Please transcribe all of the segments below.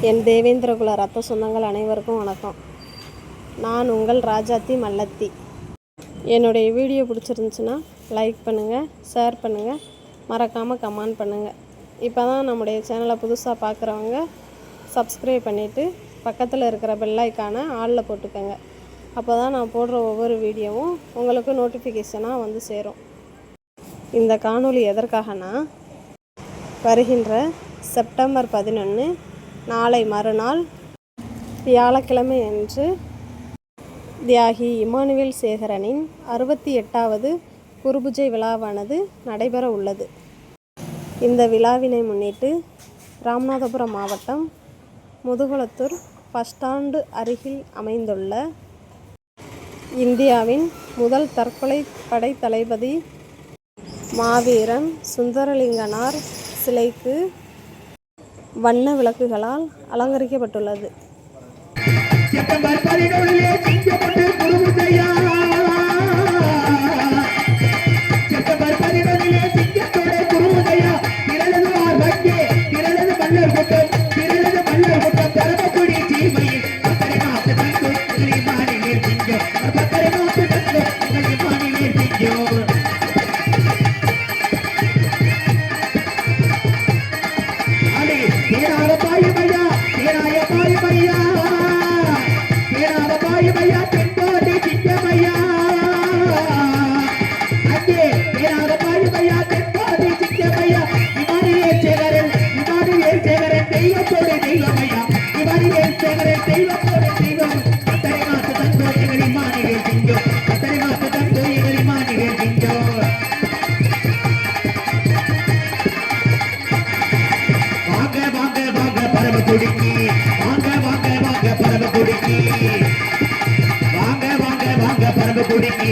என் தேவேந்திரகுல ரத்த சொந்தங்கள் அனைவருக்கும் வணக்கம். நான் உங்கள் ராஜாத்தி மல்லத்தி. என்னுடைய வீடியோ பிடிச்சிருந்துச்சுன்னா லைக் பண்ணுங்கள், ஷேர் பண்ணுங்கள், மறக்காமல் கமெண்ட் பண்ணுங்கள். இப்போ தான் நம்முடைய சேனலை புதுசாக பார்க்குறவங்க சப்ஸ்கிரைப் பண்ணிவிட்டு பக்கத்தில் இருக்கிற பெல் ஐக்கானை ஆளில் போட்டுக்கோங்க. அப்போ தான் நான் போடுற ஒவ்வொரு வீடியோவும் உங்களுக்கு நோட்டிஃபிகேஷனாக வந்து சேரும். இந்த காணொளி எதற்காகனா, வருகின்ற செப்டம்பர் 11 நாளை மறுநாள் வியாழக்கிழமை அன்று தியாகி இமானுவேல் சேகரனின் 68வது குருபூஜை விழாவானது நடைபெற உள்ளது. இந்த விழாவினை முன்னிட்டு ராமநாதபுரம் மாவட்டம் முதுகுளத்தூர் பஸ் ஸ்டாண்டு அருகில் அமைந்துள்ள இந்தியாவின் முதல் தற்கொலை படை தளபதி மாவீரன் சுந்தரலிங்கனார் சிலைக்கு வண்ண விளக்குகளால் அலங்கரிக்கப்பட்டுள்ளது.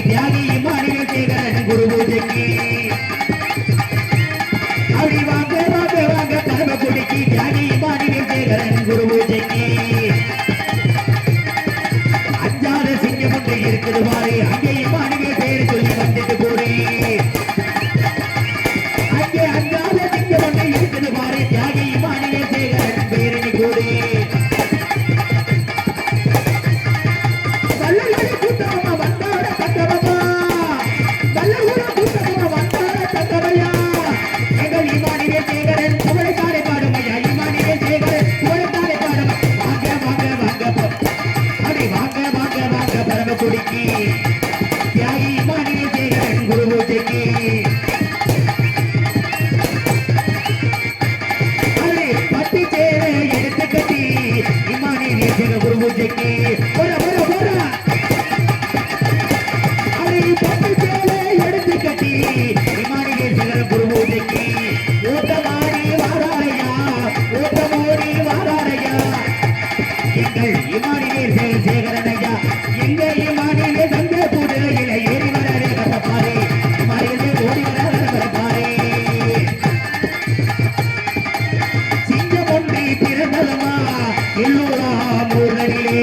தியாகி இமானுவேல் சேகரன் குரு பூஜைக்கு அப்படி வாங்க வாங்க வாங்க பரமக்குடிக்கு தியாகி இமானுவேல் சேகரன் குரு பூஜைக்கு அஞ்சாறு சிங்கம் ஒன்று இருக்குது பாரு, அங்கே இமானுவேல் பேர் சொல்லி வந்துட்டு போறே. அங்கே அஞ்சாறு சிங்கம் ஒன்று இருக்குது பாரு, தியாகி இமானுவேல் சேகரன் பேரணி கூறே. தியாகி இமானுவேல் சேகரன் குரு பூஜைக்கு பட்டி சேர எடுத்து கட்டி இமானுவேல் சேகரன் குரு பூஜைக்கு பட்டி சேர எடுத்து கட்டி இமானுவேல் சேகரன் குரு பூஜைக்கு ஓட்டமாடி வாராரையா, ஓட்டமோடி வாராரையா எங்கள் இமானுவேல் சேகரன் ஐயா. எங்க இமானுவேல் தங்க குதிரையில ஏறி வராரு கட்டப்பாரு, மறைந்து ஓடி வராரு பாரு. சிங்கம் ஒன்றி பிறந்ததமா எல்லோரா மூரனிலே,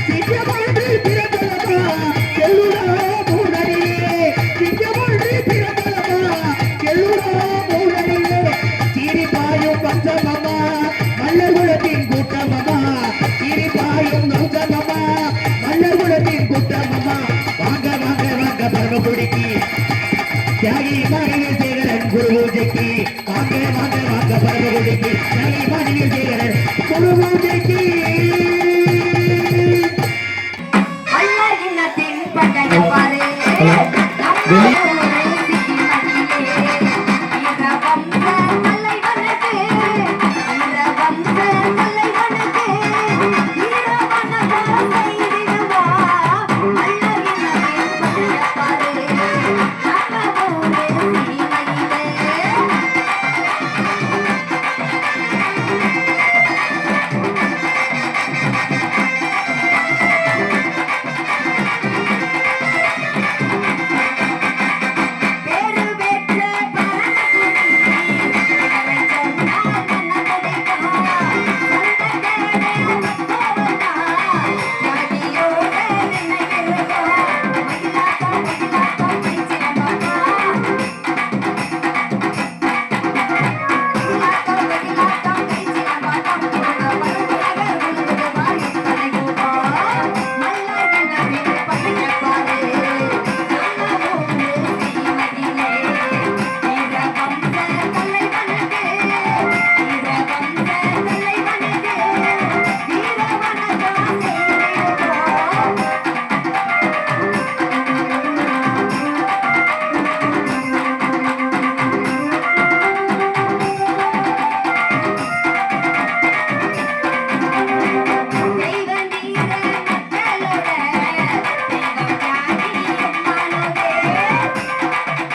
சிங்கம் ஒன்றி பிறந்ததமா எல்லோரா மூரனிலே, சிங்கம் ஒன்றி பிறந்ததமா எல்லோரா மூரனிலே. சீரிபாயும் பஞ்சமமா மல்லகுலத்தின் கூட்டமமா, சீரிபாயும் கௌதமமா மல்லகுலத்தின் கூட்டமமா. வாங்க வாங்க வாங்க பரமக்குடிக்கு தியாகி இமானுவேல் சேகரன் குரு பூஜைக்கு வாங்க வாங்க வாங்க பரமக்குடிக்கு தியாகி இமானுவேல்